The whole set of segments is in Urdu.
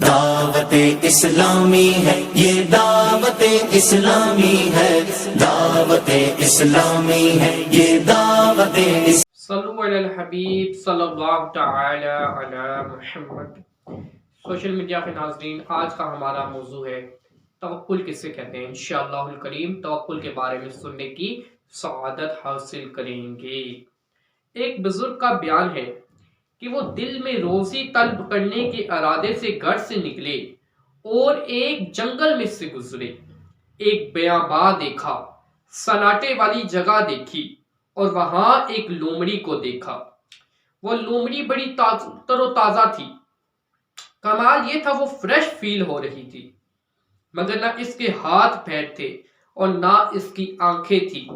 دعوت اسلامی ہے، یہ دعوت اسلامی ہے، دعوت اسلامی ہے، یہ دعوت صلو علی الحبیب صلی اللہ تعالی علی محمد۔ سوشل میڈیا کے ناظرین، آج کا ہمارا موضوع ہے توکل کسے کہتے ہیں۔ انشاءاللہ الکریم توکل کے بارے میں سننے کی سعادت حاصل کریں گے۔ ایک بزرگ کا بیان ہے کہ وہ دل میں روزی طلب کرنے کے ارادے سے گھر سے نکلے اور ایک جنگل میں سے گزرے، ایک بیاباں دیکھا، سناٹے والی جگہ دیکھی اور وہاں ایک لومڑی کو دیکھا۔ وہ لومڑی بڑی تر و تازہ تھی، کمال یہ تھا وہ فریش فیل ہو رہی تھی، مگر نہ اس کے ہاتھ پیر تھے اور نہ اس کی آنکھیں تھی،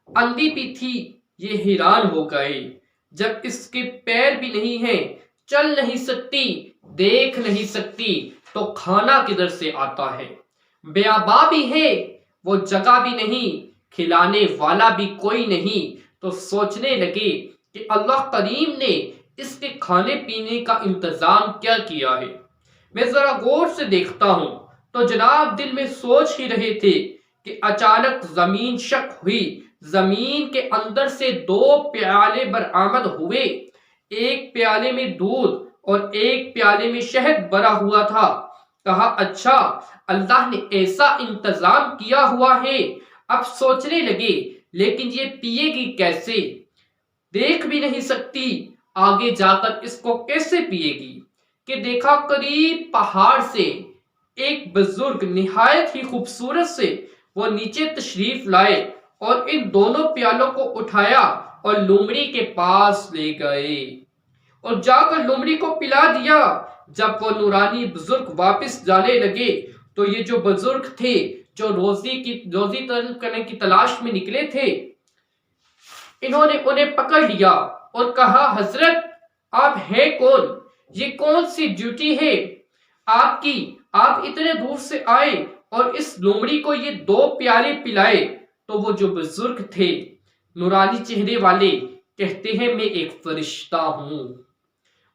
اندھی بھی تھی۔ یہ حیران ہو گئے، جب اس کے پیر بھی نہیں ہیں، چل نہیں سکتی، دیکھ نہیں سکتی، تو کھانا کدھر سے آتا ہے؟ بیاباں بھی ہے، وہ جگہ بھی نہیں، کھلانے والا بھی کوئی نہیں، تو سوچنے لگے کہ اللہ کریم نے اس کے کھانے پینے کا انتظام کیا کیا ہے۔ میں ذرا غور سے دیکھتا ہوں تو جناب دل میں سوچ ہی رہے تھے کہ اچانک زمین شک ہوئی، زمین کے اندر سے 2 پیالے برآمد ہوئے، ایک پیالے میں دودھ اور ایک پیالے میں شہد بھرا ہوا تھا۔ کہا اچھا، اللہ نے ایسا انتظام کیا ہوا ہے۔ اب سوچنے لگے لیکن یہ پیے گی کیسے؟ دیکھ بھی نہیں سکتی، آگے جا کر اس کو کیسے پیے گی؟ کہ دیکھا قریب پہاڑ سے ایک بزرگ نہایت ہی خوبصورت سے وہ نیچے تشریف لائے اور ان دونوں پیالوں کو اٹھایا اور لومڑی کے پاس لے گئے اور جا کر لومڑی کو پلا دیا۔ جب وہ نورانی بزرگ واپس جانے لگے تو یہ جو بزرگ تھے، جو روزی کرنے کی تلاش میں نکلے تھے، انہوں نے انہیں پکڑ لیا اور کہا حضرت آپ ہیں کون؟ یہ کون سی ڈیوٹی ہے آپ کی؟ آپ اتنے دور سے آئے اور اس لومڑی کو یہ 2 پیالے پلائے؟ تو وہ جو بزرگ تھے نورانی چہرے والے کہتے ہیں میں ایک فرشتہ ہوں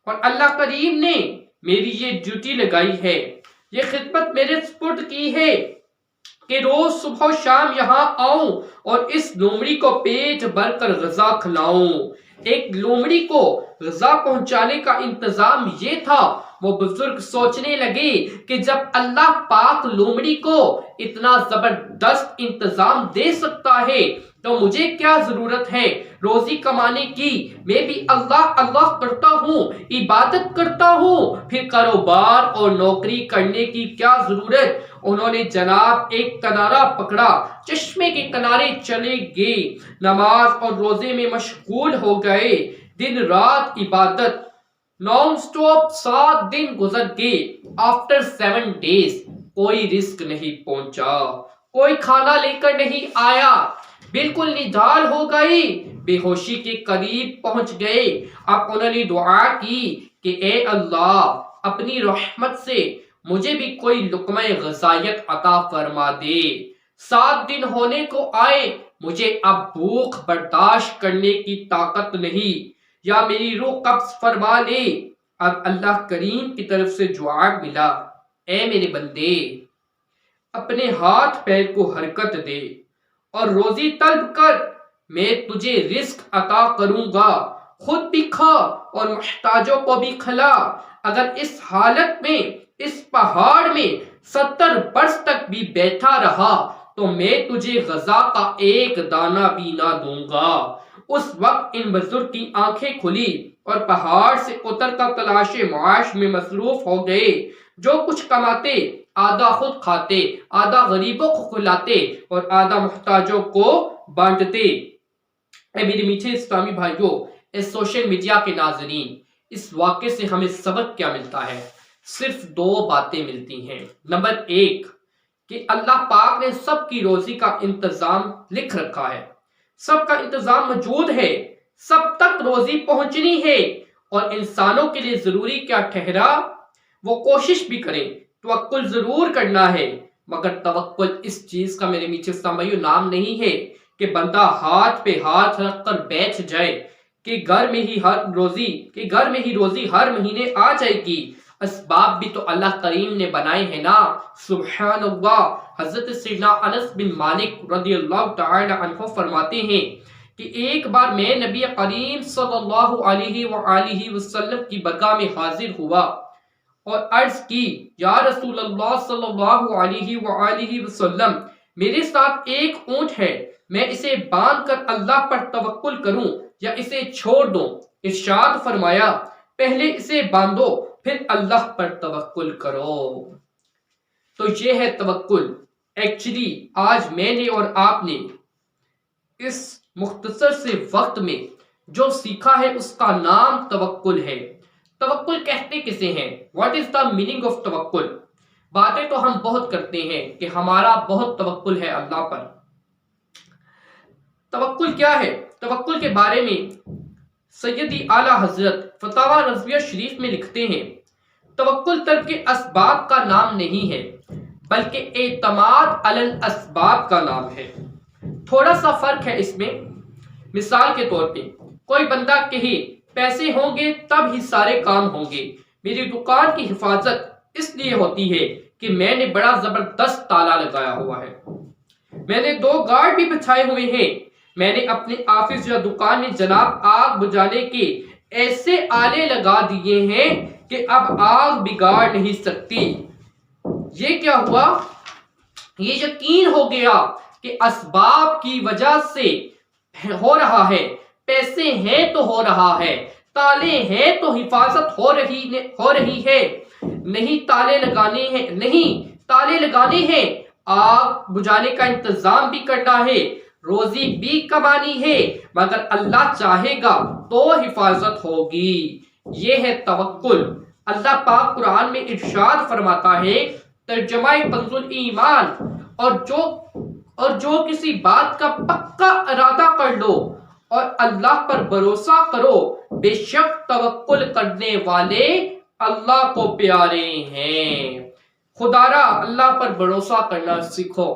اور اللہ کریم نے میری یہ ڈیوٹی لگائی ہے، یہ خدمت میرے سپرد کی ہے کہ روز صبح و شام یہاں آؤں اور اس لومڑی کو پیٹ بھر کر غذا کھلاؤں۔ ایک لومڑی کو غذا پہنچانے کا انتظام یہ تھا۔ وہ بزرگ سوچنے لگے کہ جب اللہ پاک لومڑی کو اتنا زبردست انتظام دے سکتا ہے تو مجھے کیا ضرورت ہے روزی کمانے کی؟ میں بھی اللہ اللہ کرتا ہوں، عبادت کرتا ہوں، پھر کاروبار اور نوکری کرنے کی کیا ضرورت؟ انہوں نے جناب ایک کنارہ پکڑا، چشمے کے کنارے چلے گئے، نماز اور روزے میں مشغول ہو گئے، دن رات عبادت نان سٹاپ 7 دن گزر گئے۔ آفٹر 7 days کوئی رزق نہیں پہنچا، کوئی کھانا لے کر نہیں آیا، بالکل نڈال ہو گئی، بے ہوشی کے قریب پہنچ گئے۔ اب انہوں نے دعا کی کہ اے اللہ اپنی رحمت سے مجھے بھی کوئی لقمہ غذائیت عطا فرما دے۔ 7 دن ہونے کو آئے، مجھے اب بھوک برداشت کرنے کی طاقت نہیں، یا میری روح قبض فرما لے۔ اب اللہ کریم کی طرف سے جواب ملا، اے میرے بندے اپنے ہاتھ پیر کو حرکت دے اور روزی طلب کر، میں تجھے رزق عطا کروں گا، خود بھی کھا اور محتاجوں کو بھی کھلا۔ اگر اس حالت میں اس پہاڑ میں 70 برس تک بھی بیٹھا رہا تو میں تجھے غذا کا ایک دانہ بھی نہ دوں گا۔ اس وقت ان بزرگ کی آنکھیں کھلی اور پہاڑ سے اتر کر تلاش معاش میں مصروف ہو گئے۔ جو کچھ کماتے آدھا خود کھاتے، آدھا غریبوں کو کھلاتے اور آدھا محتاجوں کو بانٹتے۔ اے میرے میٹھے اسلامی بھائیوں، اس سوشل میڈیا کے ناظرین، اس واقعے سے ہمیں سبق کیا ملتا ہے؟ صرف 2 باتیں ملتی ہیں۔ نمبر 1 کہ اللہ پاک نے سب کی روزی کا انتظام لکھ رکھا ہے، سب کا انتظام موجود ہے، سب تک روزی پہنچنی ہے، اور انسانوں کے لیے ضروری کیا ٹھہرا؟ وہ کوشش بھی کریں، توکل ضرور کرنا ہے، مگر توکل اس چیز کا میرے میٹھے سامعیوں نام نہیں ہے کہ بندہ ہاتھ پہ ہاتھ رکھ کر بیٹھ جائے کہ گھر میں ہی روزی ہر مہینے آ جائے گی۔ اسباب بھی تو اللہ کریم نے بنائے ہیں نا، سبحان اللہ۔ حضرت سیدنا انس بن مالک رضی اللہ تعالی عنہ فرماتے ہیں کہ ایک بار میں نبی کریم صلی اللہ علیہ وآلہ وسلم کی برگاہ میں حاضر ہوا اور عرض کی، یا رسول اللہ صلی اللہ علیہ وآلہ وسلم، میرے ساتھ ایک اونٹ ہے، میں اسے باندھ کر اللہ پر توکل کروں یا اسے چھوڑ دوں؟ ارشاد فرمایا، پہلے اسے باندھو پھر اللہ پر توکل کرو۔ تو یہ ہے توکل۔ ایکچولی آج میں نے اور آپ نے اس مختصر سے وقت میں جو سیکھا ہے اس کا نام توکل ہے۔ توکل کہتے کسے ہیں؟ What is the meaning of توکل؟ باتیں تو ہم بہت کرتے ہیں کہ ہمارا بہت توکل ہے اللہ پر۔ توکل کیا ہے؟ توکل کے بارے میں سیدی اعلیٰ حضرت فتاوی رضویہ شریف میں لکھتے ہیں، توکل ترک اسباب کا نام نہیں ہے بلکہ اعتماد علی الاسباب کا نام ہے۔ تھوڑا سا فرق ہے اس میں۔ مثال کے طور پہ کوئی بندہ کہے پیسے ہوں گے تب ہی سارے کام ہوں گے، میری دکان کی حفاظت اس لیے ہوتی ہے کہ میں نے بڑا زبردست تالا لگایا ہوا ہے، میں نے 2 گارڈ بھی بچھائے ہوئے ہیں، میں نے اپنے آفس یا دکان میں جناب آگ بجھانے کے ایسے آلے لگا دیے ہیں کہ اب آگ بگاڑ نہیں سکتی۔ یہ کیا ہوا؟ یہ یقین ہو گیا کہ اسباب کی وجہ سے ہو رہا ہے، پیسے ہیں تو ہو رہا ہے، تالے ہیں تو حفاظت ہو رہی ہے، نہیں تالے لگانے ہیں، آگ بجھانے کا انتظام بھی کرنا ہے، روزی بھی کمانی ہے، مگر اللہ چاہے گا تو حفاظت ہوگی۔ یہ ہے توکل۔ اللہ پاک قرآن میں ارشاد فرماتا ہے، ترجمہ کنز ایمان، اور جو کسی بات کا پکا ارادہ کر لو اور اللہ پر بھروسہ کرو، بے شک توکل کرنے والے اللہ کو پیارے ہیں۔ خدارا اللہ پر بھروسہ کرنا سیکھو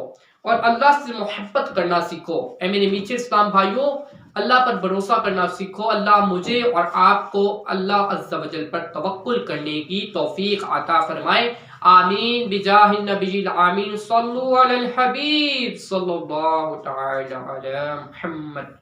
اور اللہ سے محبت کرنا سیکھو۔ اے میرے میٹھے اسلام بھائیوں، اللہ پر بھروسہ کرنا سیکھو۔ اللہ مجھے اور آپ کو اللہ عز و جل پر توکل کرنے کی توفیق عطا فرمائے۔ آمین بجاہ النبی الامین، صلو علی الحبیب صلی اللہ تعالی علی محمد۔